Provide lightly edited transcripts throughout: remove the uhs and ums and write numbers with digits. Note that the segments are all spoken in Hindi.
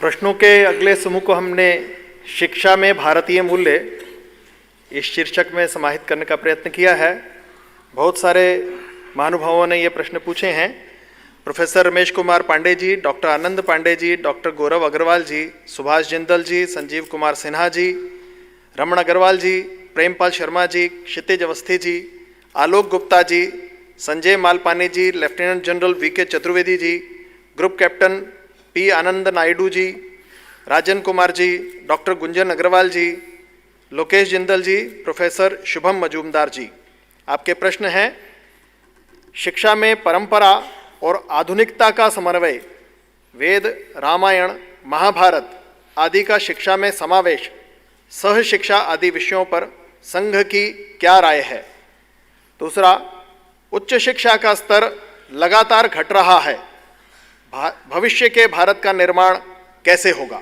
प्रश्नों के अगले समूह को हमने शिक्षा में भारतीय मूल्य इस शीर्षक में समाहित करने का प्रयत्न किया है। बहुत सारे महानुभावों ने ये प्रश्न पूछे हैं। प्रोफेसर रमेश कुमार पांडे जी, डॉक्टर आनंद पांडे जी, डॉक्टर गौरव अग्रवाल जी, सुभाष जिंदल जी, संजीव कुमार सिन्हा जी, रमण अग्रवाल जी, प्रेमपाल शर्मा जी, क्षितिज अवस्थी जी, आलोक गुप्ता जी, संजय मालपानी जी, lieutenant general VK Chaturvedi ji, group captain P आनंद नायडू जी, राजन कुमार जी, डॉक्टर गुंजन अग्रवाल जी, लोकेश जिंदल जी, प्रोफेसर शुभम मजूमदार जी। आपके प्रश्न हैं, शिक्षा में परंपरा और आधुनिकता का समन्वय, वेद, रामायण, महाभारत आदि का शिक्षा में समावेश, सह शिक्षा आदि विषयों पर संघ की क्या राय है। दूसरा, उच्च शिक्षा का स्तर लगातार घट रहा है, भविष्य के भारत का निर्माण कैसे होगा।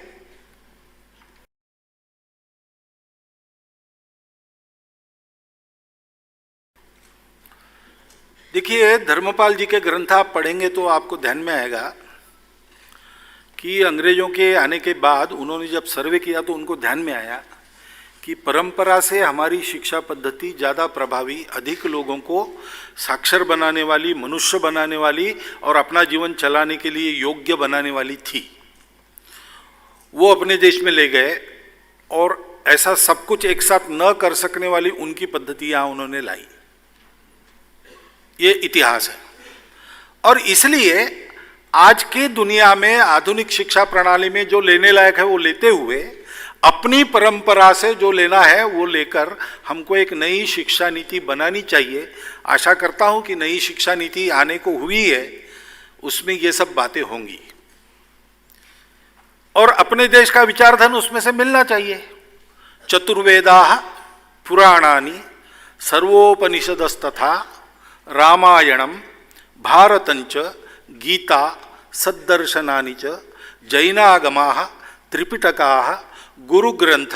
देखिए, धर्मपाल जी के ग्रंथ आप पढ़ेंगे तो आपको ध्यान में आएगा कि अंग्रेजों के आने के बाद उन्होंने जब सर्वे किया तो उनको ध्यान में आया कि परंपरा से हमारी शिक्षा पद्धति ज़्यादा प्रभावी, अधिक लोगों को साक्षर बनाने वाली, मनुष्य बनाने वाली और अपना जीवन चलाने के लिए योग्य बनाने वाली थी। वो अपने देश में ले गए और ऐसा सब कुछ एक साथ न कर सकने वाली उनकी पद्धतियां उन्होंने लाई। ये इतिहास है। और इसलिए आज की दुनिया में आधुनिक शिक्षा प्रणाली में जो लेने लायक है वो लेते हुए अपनी परंपरा से जो लेना है वो लेकर हमको एक नई शिक्षा नीति बनानी चाहिए। आशा करता हूं कि नई शिक्षा नीति आने को हुई है, उसमें ये सब बातें होंगी और अपने देश का विचारधन उसमें से मिलना चाहिए। चतुर्वेदाः पुराणानि सर्वोपनिषदस्तथा रामायणम भारतंच गीता सद्दर्शनानि च जैनागमाः त्रिपिटकाः गुरुग्रंथ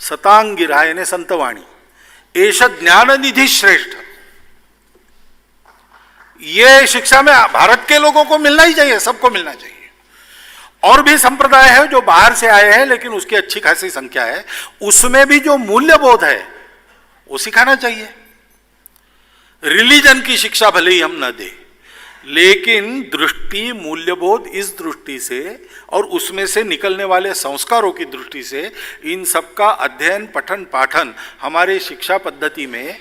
सतांगिरायने संतवाणी एष ज्ञान निधि श्रेष्ठ। ये शिक्षा में भारत के लोगों को मिलना ही चाहिए, सबको मिलना चाहिए। और भी संप्रदाय है जो बाहर से आए हैं लेकिन उसकी अच्छी खासी संख्या है, उसमें भी जो मूल्यबोध है वो सिखाना चाहिए। रिलीजन की शिक्षा भले ही हम न दें, लेकिन दृष्टि मूल्यबोध इस दृष्टि से और उसमें से निकलने वाले संस्कारों की दृष्टि से इन सब का अध्ययन, पठन, पाठन हमारे शिक्षा पद्धति में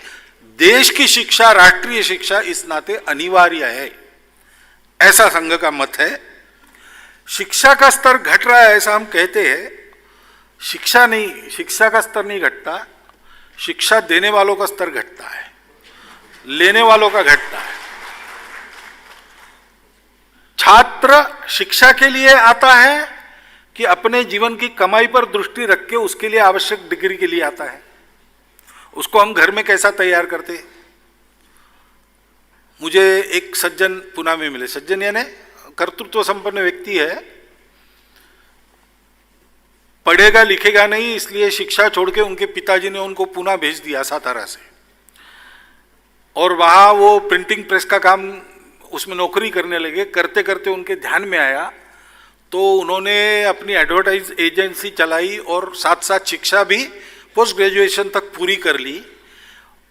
देश की शिक्षा, राष्ट्रीय शिक्षा इस नाते अनिवार्य है, ऐसा संघ का मत है। शिक्षा का स्तर घट रहा है ऐसा हम कहते हैं, शिक्षा का स्तर नहीं घटता, शिक्षा देने वालों का स्तर घटता है, लेने वालों का घटता है। छात्र शिक्षा के लिए आता है कि अपने जीवन की कमाई पर दृष्टि रख के उसके लिए आवश्यक डिग्री के लिए आता है। उसको हम घर में कैसा तैयार करते। मुझे एक सज्जन पुणे में मिले, सज्जन यानी कर्तृत्व संपन्न व्यक्ति है, पढ़ेगा लिखेगा नहीं इसलिए शिक्षा छोड़ के उनके पिताजी ने उनको पुणे भेज दिया सातारा से, और वहाँ वो प्रिंटिंग प्रेस का काम उसमें नौकरी करने लगे। करते करते उनके ध्यान में आया तो उन्होंने अपनी एडवर्टाइज एजेंसी चलाई और साथ साथ शिक्षा भी पोस्ट ग्रेजुएशन तक पूरी कर ली।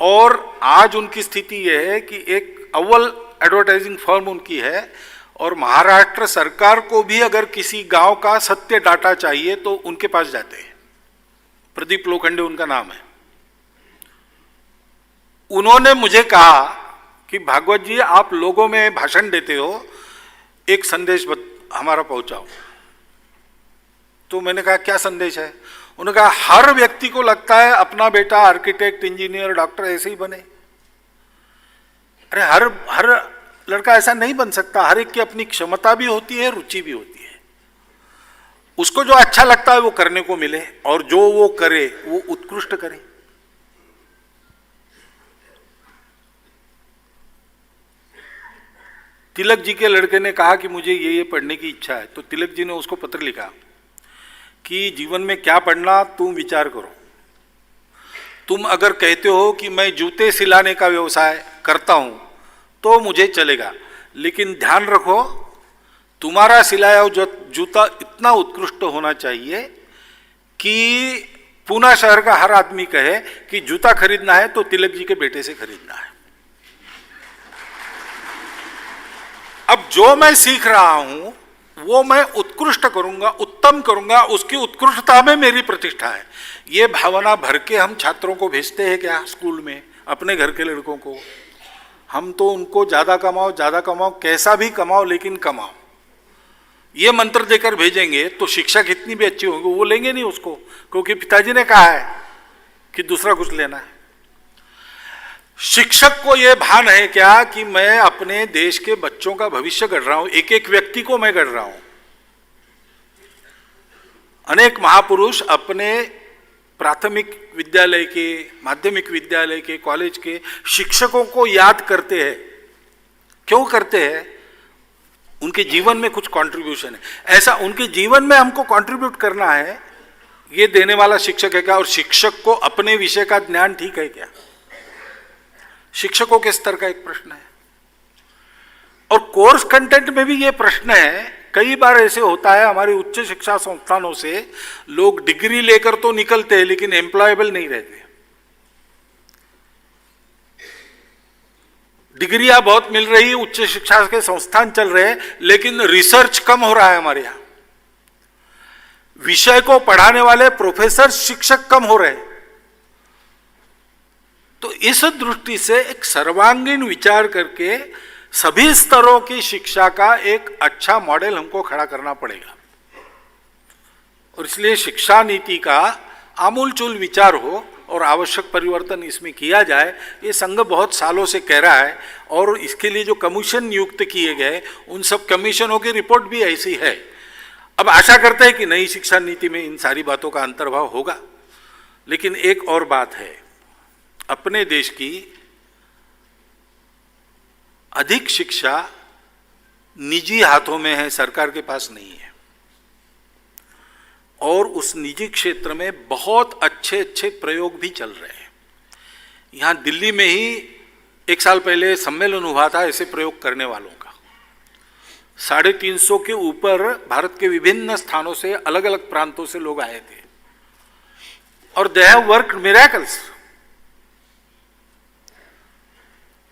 और आज उनकी स्थिति यह है कि एक अव्वल एडवर्टाइजिंग फर्म उनकी है और महाराष्ट्र सरकार को भी अगर किसी गांव का सत्य डाटा चाहिए तो उनके पास जाते हैं। प्रदीप लोखंडे उनका नाम है। उन्होंने मुझे कहा कि भागवत जी आप लोगों में भाषण देते हो, एक संदेश हमारा पहुंचाओ। तो मैंने कहा क्या संदेश है। उन्होंने कहा हर व्यक्ति को लगता है अपना बेटा आर्किटेक्ट, इंजीनियर, डॉक्टर ऐसे ही बने। अरे हर लड़का ऐसा नहीं बन सकता। हर एक की अपनी क्षमता भी होती है, रुचि भी होती है। उसको जो अच्छा लगता है वो करने को मिले और जो वो करे वो उत्कृष्ट करे। तिलक जी के लड़के ने कहा कि मुझे ये पढ़ने की इच्छा है, तो तिलक जी ने उसको पत्र लिखा कि जीवन में क्या पढ़ना तुम विचार करो। तुम अगर कहते हो कि मैं जूते सिलाने का व्यवसाय करता हूं तो मुझे चलेगा, लेकिन ध्यान रखो तुम्हारा सिलाया हुआ जूता इतना उत्कृष्ट होना चाहिए कि पूना शहर का हर आदमी कहे कि जूता खरीदना है तो तिलक जी के बेटे से खरीदना है। अब जो मैं सीख रहा हूं वो मैं उत्कृष्ट करूंगा, उत्तम करूंगा, उसकी उत्कृष्टता में मेरी प्रतिष्ठा है। ये भावना भर के हम छात्रों को भेजते हैं क्या स्कूल में, अपने घर के लड़कों को? हम तो उनको ज्यादा कमाओ, कैसा भी कमाओ लेकिन कमाओ, ये मंत्र देकर भेजेंगे तो शिक्षा कितनी भी अच्छी होगी वो लेंगे नहीं उसको, क्योंकि पिताजी ने कहा है कि दूसरा कुछ लेना है। शिक्षक को यह भान है क्या कि मैं अपने देश के बच्चों का भविष्य गढ़ रहा हूं, एक एक व्यक्ति को मैं गढ़ रहा हूं। अनेक महापुरुष अपने प्राथमिक विद्यालय के, माध्यमिक विद्यालय के, कॉलेज के शिक्षकों को याद करते हैं। क्यों करते हैं? उनके जीवन में कुछ कंट्रीब्यूशन है, ऐसा उनके जीवन में हमको कंट्रीब्यूट करना है, ये देने वाला शिक्षक है क्या? और शिक्षक को अपने विषय का ज्ञान ठीक है क्या? शिक्षकों के स्तर का एक प्रश्न है। और कोर्स कंटेंट में भी ये प्रश्न है। कई बार ऐसे होता है हमारी उच्च शिक्षा संस्थानों से लोग डिग्री लेकर तो निकलते हैं लेकिन एम्प्लॉयबल नहीं रहते। डिग्रियां बहुत मिल रही है, उच्च शिक्षा के संस्थान चल रहे हैं, लेकिन रिसर्च कम हो रहा है हमारे यहां। विषय को पढ़ाने वाले प्रोफेसर, शिक्षक कम हो रहे हैं। तो इस दृष्टि से एक सर्वांगीण विचार करके सभी स्तरों की शिक्षा का एक अच्छा मॉडल हमको खड़ा करना पड़ेगा। और इसलिए शिक्षा नीति का आमूलचूल विचार हो और आवश्यक परिवर्तन इसमें किया जाए, ये संघ बहुत सालों से कह रहा है। और इसके लिए जो कमीशन नियुक्त किए गए उन सब कमीशनों की रिपोर्ट भी ऐसी है। अब आशा करते हैं कि नई शिक्षा नीति में इन सारी बातों का अंतर्भाव होगा। लेकिन एक और बात है, अपने देश की अधिक शिक्षा निजी हाथों में है, सरकार के पास नहीं है। और उस निजी क्षेत्र में बहुत अच्छे अच्छे प्रयोग भी चल रहे हैं। यहां दिल्ली में ही 1 साल पहले सम्मेलन हुआ था ऐसे प्रयोग करने वालों का। 350 के ऊपर भारत के विभिन्न स्थानों से, अलग अलग प्रांतों से लोग आए थे और दे हैव वर्कड मिरेकल्स।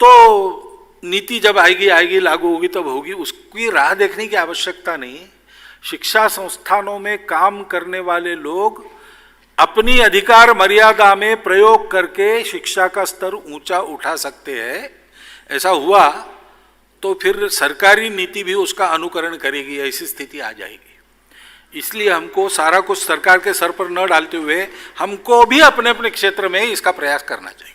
तो नीति जब आएगी लागू होगी तब होगी, उसकी राह देखने की आवश्यकता नहीं। शिक्षा संस्थानों में काम करने वाले लोग अपनी अधिकार मर्यादा में प्रयोग करके शिक्षा का स्तर ऊंचा उठा सकते हैं। ऐसा हुआ तो फिर सरकारी नीति भी उसका अनुकरण करेगी, ऐसी स्थिति आ जाएगी। इसलिए हमको सारा कुछ सरकार के सर पर न डालते हुए हमको भी अपने अपने क्षेत्र में इसका प्रयास करना चाहिए।